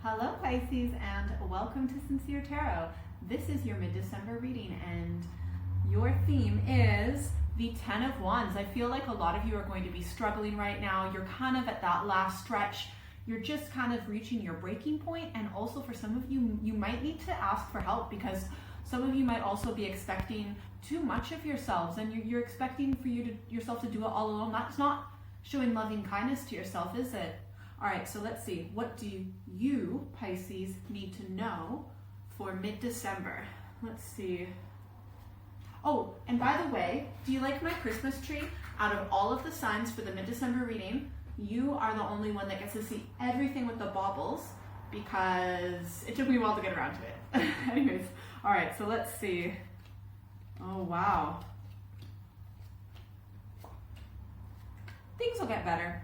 Hello Pisces and welcome to Sincere Tarot. This is your mid-December reading and your theme is the 10 of Wands. I feel like a lot of you are going to be struggling right now. You're kind of at that last stretch. You're just kind of reaching your breaking point, and also for some of you, you might need to ask for help because some of you might also be expecting too much of yourselves, and you're expecting for yourself to do it all alone. That's not showing loving kindness to yourself, is it? All right, so let's see. What do you, Pisces, need to know for mid-December? Let's see. Oh, and by the way, do you like my Christmas tree? Out of all of the signs for the mid-December reading, you are the only one that gets to see everything with the baubles because it took me a while to get around to it. Anyways, all right, so let's see. Oh, wow. Things will get better.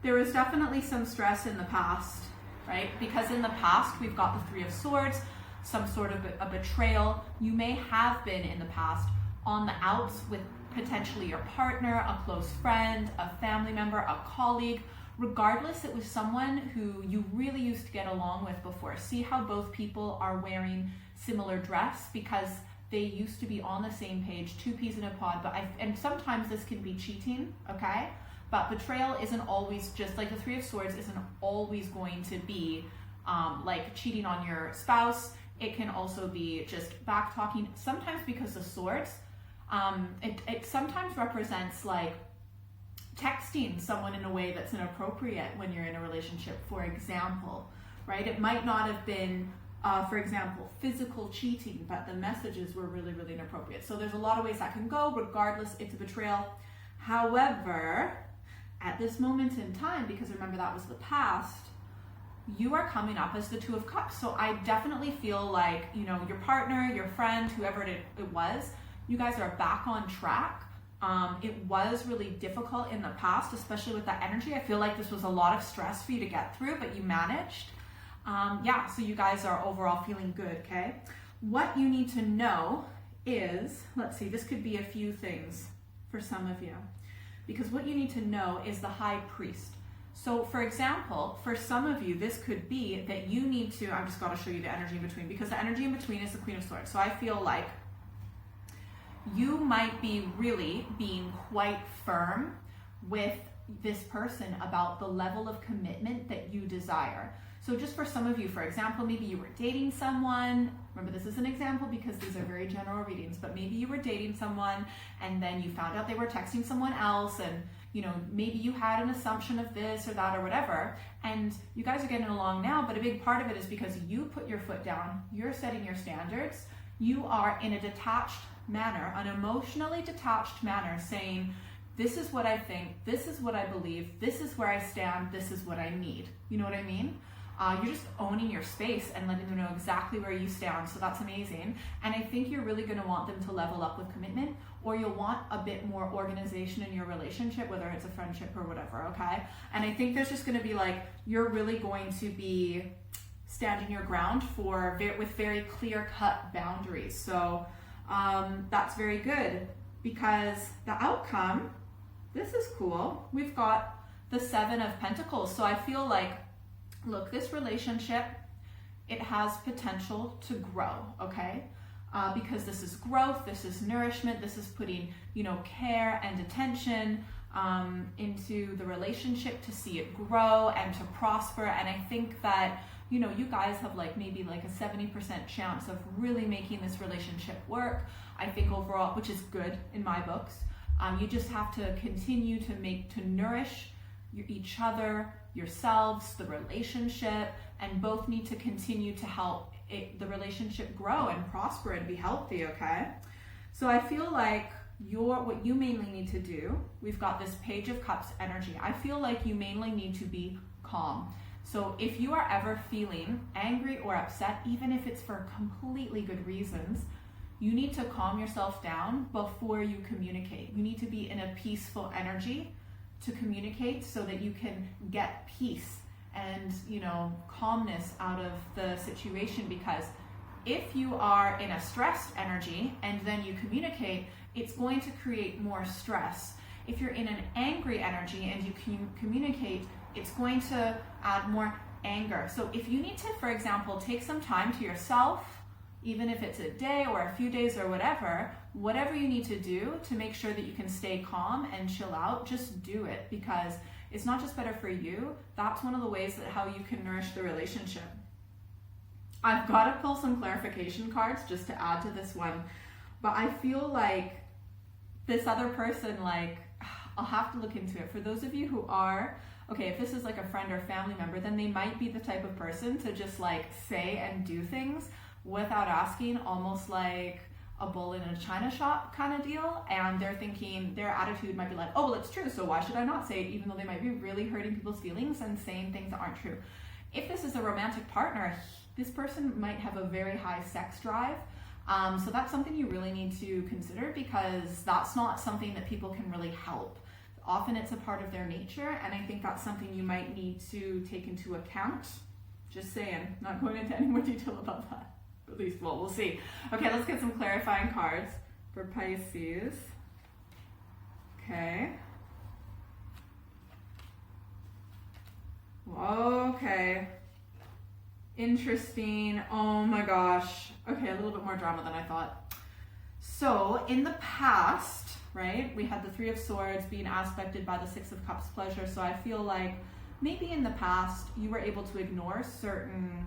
There was definitely some stress in the past, right? Because in the past, we've got the Three of Swords, some sort of a betrayal. You may have been in the past on the outs with potentially your partner, a close friend, a family member, a colleague. Regardless, it was someone who you really used to get along with before. See how both people are wearing similar dress because they used to be on the same page, two peas in a pod. And sometimes this can be cheating, okay? But betrayal isn't always, just like the Three of Swords isn't always going to be like cheating on your spouse. It can also be just back talking. Sometimes because the swords, it sometimes represents like texting someone in a way that's inappropriate when you're in a relationship, for example, right? It might not have been, for example, physical cheating, but the messages were really, really inappropriate. So there's a lot of ways that can go. Regardless, it's a betrayal. However, at this moment in time, because remember that was the past, you are coming up as the Two of Cups. So I definitely feel like, you know, your partner, your friend, whoever it was, you guys are back on track. It was really difficult in the past, especially with that energy. I feel like this was a lot of stress for you to get through, but you managed. Yeah, so you guys are overall feeling good, okay? What you need to know is, let's see, this could be a few things for some of you. Because what you need to know is the High Priest. So for example, for some of you, this could be that you need to, I've just got to show you the energy in between, because the energy in between is the Queen of Swords. So I feel like you might be really being quite firm with this person about the level of commitment that you desire. So just for some of you, for example, maybe you were dating someone. Remember, this is an example because these are very general readings, but maybe you were dating someone and then you found out they were texting someone else, and you know, maybe you had an assumption of this or that or whatever, and you guys are getting along now, but a big part of it is because you put your foot down, you're setting your standards, you are in a detached manner, an emotionally detached manner, saying, this is what I think, this is what I believe, this is where I stand, this is what I need. You know what I mean? You're just owning your space and letting them know exactly where you stand, so that's amazing. And I think you're really going to want them to level up with commitment, or you'll want a bit more organization in your relationship, whether it's a friendship or whatever, okay? And I think there's just going to be like, you're really going to be standing your ground with very clear-cut boundaries. So that's very good, because the outcome, this is cool. We've got the Seven of Pentacles. So I feel like, look, this relationship, it has potential to grow, okay? Because this is growth, this is nourishment, this is putting, you know, care and attention into the relationship to see it grow and to prosper. And I think that, you know, you guys have like maybe like a 70% chance of really making this relationship work. I think overall, which is good in my books. You just have to continue to nourish each other, yourselves, the relationship, and both need to continue to help the relationship grow and prosper and be healthy, okay? So I feel like what you mainly need to do, we've got this Page of Cups energy. I feel like you mainly need to be calm. So if you are ever feeling angry or upset, even if it's for completely good reasons, you need to calm yourself down before you communicate. You need to be in a peaceful energy to communicate so that you can get peace and, you know, calmness out of the situation. Because if you are in a stressed energy and then you communicate, it's going to create more stress. If you're in an angry energy and you communicate, it's going to add more anger. So if you need to, for example, take some time to yourself, even if it's a day or a few days or whatever you need to do to make sure that you can stay calm and chill out, just do it, because it's not just better for you, that's one of the ways that how you can nourish the relationship. I've got to pull some clarification cards just to add to this one, but I feel like this other person, like, I'll have to look into it. For those of you who are, okay, if this is like a friend or family member, then they might be the type of person to just like say and do things without asking, almost like a bull in a china shop kind of deal. And they're thinking, their attitude might be like, oh, well, it's true, so why should I not say it, even though they might be really hurting people's feelings and saying things that aren't true. If this is a romantic partner, this person might have a very high sex drive. So that's something you really need to consider, because that's not something that people can really help. Often it's a part of their nature, and I think that's something you might need to take into account. Just saying, not going into any more detail about that. At least, well, we'll see. Okay, let's get some clarifying cards for Pisces. Okay. Okay. Interesting. Oh my gosh. Okay, a little bit more drama than I thought. So in the past, right, we had the Three of Swords being aspected by the Six of Cups pleasure. So I feel like maybe in the past you were able to ignore certain,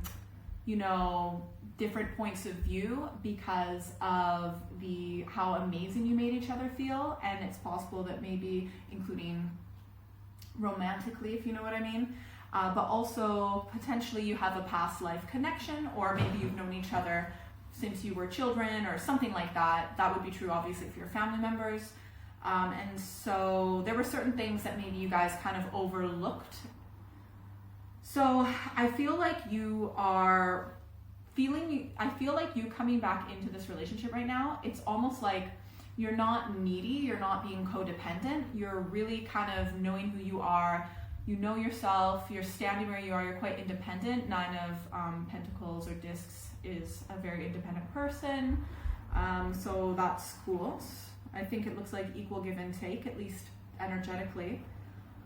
different points of view because of how amazing you made each other feel. And it's possible that maybe including romantically, if you know what I mean. But also potentially you have a past life connection, or maybe you've known each other since you were children or something like that. That would be true obviously for your family members. And so there were certain things that maybe you guys kind of overlooked. So I feel like you coming back into this relationship right now, it's almost like you're not needy, you're not being codependent, you're really kind of knowing who you are. You know yourself, you're standing where you are, you're quite independent. Nine of Pentacles or Discs is a very independent person. So that's cool. I think it looks like equal give and take, at least energetically.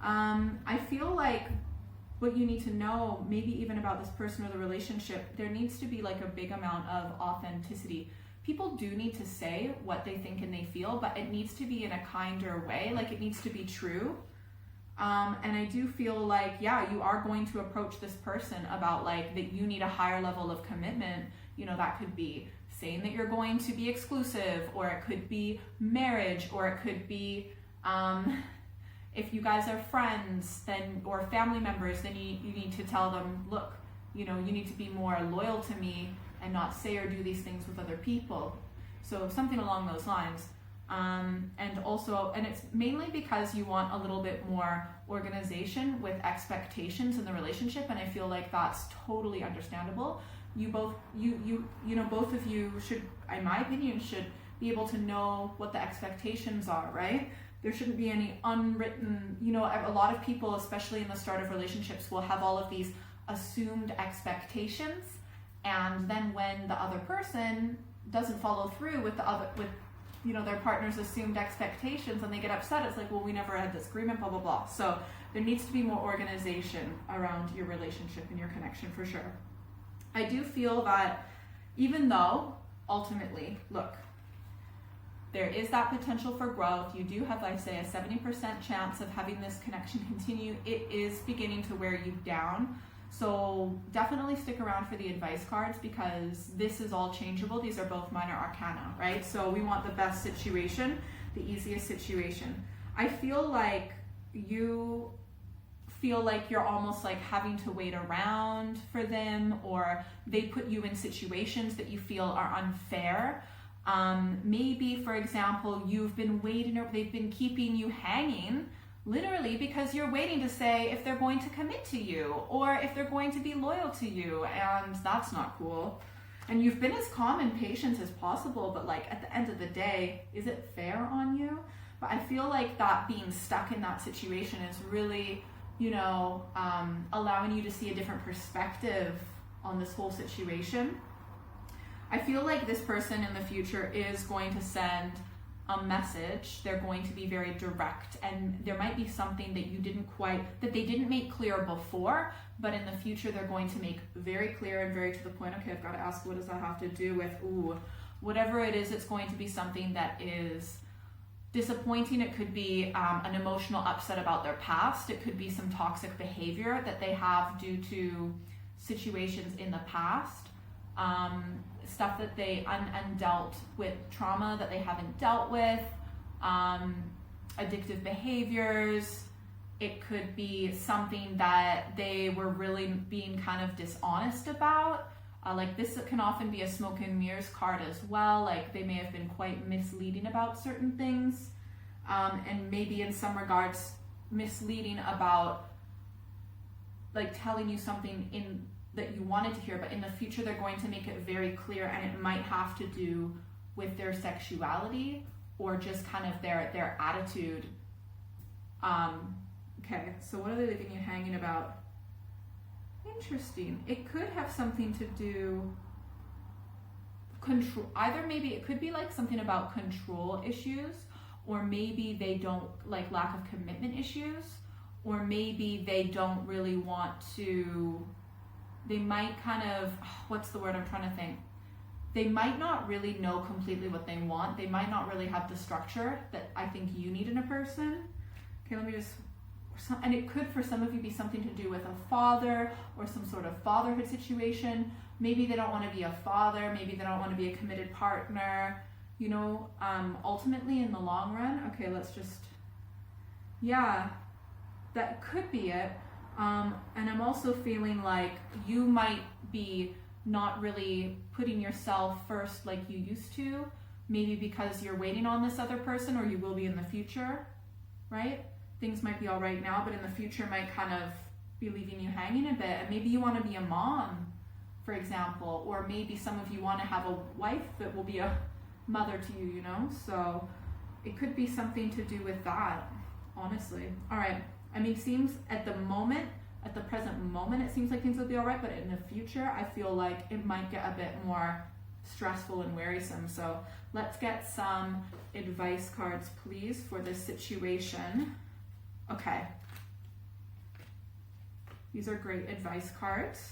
I feel like what you need to know, maybe even about this person or the relationship, there needs to be like a big amount of authenticity. People do need to say what they think and they feel, but it needs to be in a kinder way. Like, it needs to be true. And I do feel like, yeah, you are going to approach this person about like that you need a higher level of commitment. That could be saying that you're going to be exclusive, or it could be marriage, or it could be if you guys are friends then or family members, then you need to tell them, look, you need to be more loyal to me and not say or do these things with other people. So something along those lines. And it's mainly because you want a little bit more organization with expectations in the relationship, and I feel like that's totally understandable. Both of you should, in my opinion, should be able to know what the expectations are, right? There shouldn't be any unwritten, a lot of people, especially in the start of relationships, will have all of these assumed expectations, and then when the other person doesn't follow through with their partner's assumed expectations and they get upset, it's like, well, we never had this agreement, blah, blah, blah. So there needs to be more organization around your relationship and your connection for sure. I do feel that even though ultimately, look, there is that potential for growth, you do have, I say, a 70% chance of having this connection continue. It is beginning to wear you down. So definitely stick around for the advice cards, because this is all changeable. These are both minor arcana, right? So we want the best situation, the easiest situation. I feel like you feel like you're almost like having to wait around for them, or they put you in situations that you feel are unfair. Maybe, for example, you've been waiting, or they've been keeping you hanging literally because you're waiting to say if they're going to commit to you or if they're going to be loyal to you, and that's not cool. And you've been as calm and patient as possible, but like at the end of the day, is it fair on you? But I feel like that being stuck in that situation is really, allowing you to see a different perspective on this whole situation. I feel like this person in the future is going to send a message, they're going to be very direct, and there might be something that they didn't make clear before, but in the future they're going to make very clear and very to the point. Okay, I've got to ask, what does that have to do with, whatever it is, it's going to be something that is disappointing. It could be an emotional upset about their past. It could be some toxic behavior that they have due to situations in the past, stuff that they undealt with, trauma that they haven't dealt with, addictive behaviors. It could be something that they were really being kind of dishonest about. Like this can often be a smoke and mirrors card as well. Like they may have been quite misleading about certain things, and maybe in some regards misleading about like telling you something that you wanted to hear, but in the future they're going to make it very clear, and it might have to do with their sexuality or just kind of their attitude. Okay, so what are they leaving you hanging about? Interesting. It could have something to do control. Either maybe it could be like something about control issues, or maybe they don't like lack of commitment issues, or maybe they don't really want to. They might kind of, what's the word I'm trying to think? They might not really know completely what they want. They might not really have the structure that I think you need in a person. Okay, let me just. And it could for some of you be something to do with a father or some sort of fatherhood situation. Maybe they don't want to be a father, maybe they don't want to be a committed partner, ultimately in the long run. Okay, that could be it. And I'm also feeling like you might be not really putting yourself first like you used to, maybe because you're waiting on this other person, or you will be in the future, right? Things might be all right now, but in the future might kind of be leaving you hanging a bit. And maybe you want to be a mom, for example, or maybe some of you want to have a wife that will be a mother to you, So it could be something to do with that, honestly. All right. I mean, it seems at the present moment, it seems like things will be all right, but in the future, I feel like it might get a bit more stressful and wearisome. So let's get some advice cards, please, for this situation. Okay. These are great advice cards.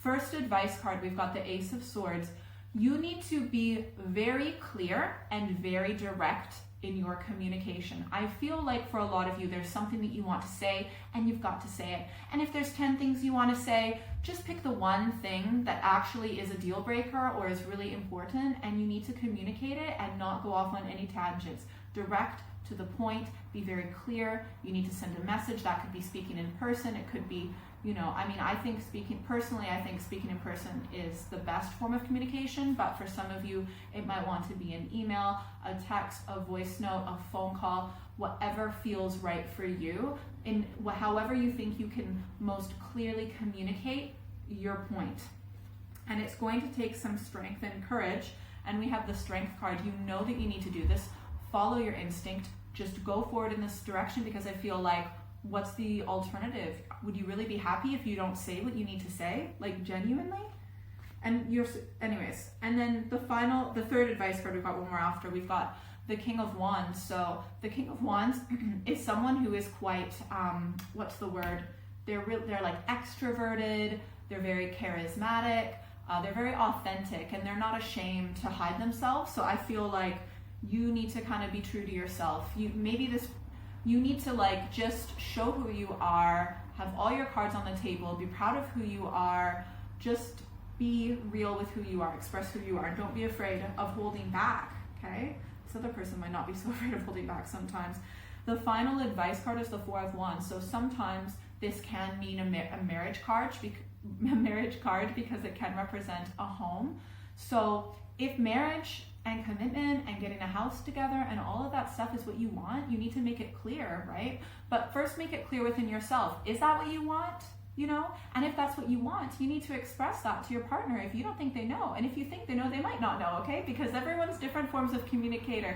First advice card, we've got the Ace of Swords. You need to be very clear and very direct in your communication. I feel like for a lot of you, there's something that you want to say and you've got to say it. And if there's 10 things you want to say, just pick the one thing that actually is a deal breaker or is really important, and you need to communicate it and not go off on any tangents. Direct, to the point, be very clear. You need to send a message. That could be speaking in person. It could be, I think speaking in person is the best form of communication, but for some of you, it might want to be an email, a text, a voice note, a phone call, whatever feels right for you, in however you think you can most clearly communicate your point. And it's going to take some strength and courage, and we have the Strength card. You know that you need to do this. Follow your instinct. Just go forward in this direction, because I feel like, what's the alternative? Would you really be happy if you don't say what you need to say? Like, genuinely? Anyways. And then the third advice card, we've got one more after. We've got the King of Wands. So the King of Wands is someone who is quite, what's the word? They're like extroverted. They're very charismatic. They're very authentic, and they're not ashamed to hide themselves. So I feel like you need to kind of be true to yourself. You need to like just show who you are, have all your cards on the table, be proud of who you are, just be real with who you are, express who you are. Don't be afraid of holding back, okay? This other person might not be so afraid of holding back sometimes. The final advice card is the Four of Wands. So sometimes this can mean a marriage card because it can represent a home. So if marriage and commitment and getting a house together and all of that stuff is what you want, you need to make it clear, right? But first make it clear within yourself. Is that what you want? And if that's what you want, you need to express that to your partner if you don't think they know. And if you think they know, they might not know, okay? Because everyone's different forms of communication,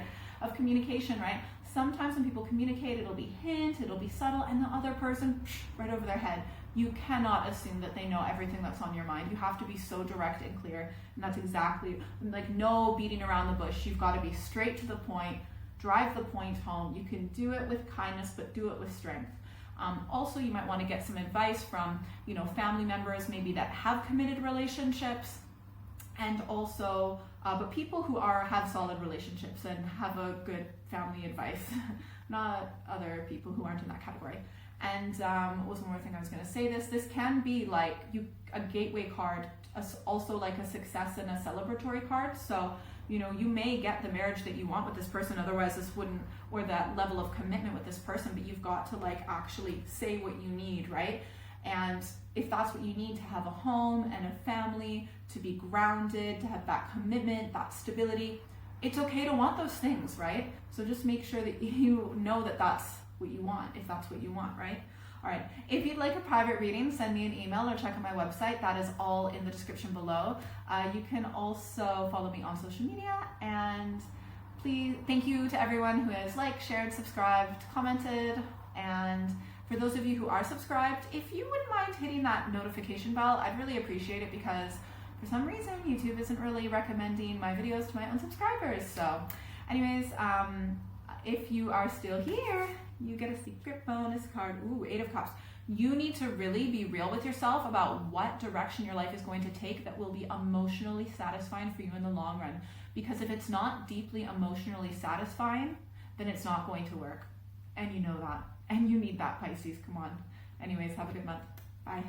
right? Sometimes when people communicate, it'll be hint, it'll be subtle, and the other person, right over their head. You cannot assume that they know everything that's on your mind. You have to be so direct and clear. And that's exactly, like, no beating around the bush. You've got to be straight to the point, drive the point home. You can do it with kindness, but do it with strength. Also, you might want to get some advice from, family members maybe that have committed relationships, and also, but people who have solid relationships and have a good family advice, not other people who aren't in that category. And what was one more thing I was going to say? This can be like a gateway card, also like a success and a celebratory card. So, you may get the marriage that you want with this person, otherwise this wouldn't, or that level of commitment with this person, but you've got to like actually say what you need, right? And if that's what you need to have a home and a family, to be grounded, to have that commitment, that stability, it's okay to want those things, right? So just make sure that you know that that's what you want, if that's what you want, right? All right, if you'd like a private reading, send me an email or check out my website. That is all in the description below. You can also follow me on social media, and please, thank you to everyone who has liked, shared, subscribed, commented, and for those of you who are subscribed, if you wouldn't mind hitting that notification bell, I'd really appreciate it, because for some reason YouTube isn't really recommending my videos to my own subscribers. So anyways, if you are still here, you get a secret bonus card. Ooh, 8 of Cups. You need to really be real with yourself about what direction your life is going to take that will be emotionally satisfying for you in the long run. Because if it's not deeply emotionally satisfying, then it's not going to work. And you know that. And you need that, Pisces. Come on. Anyways, have a good month. Bye.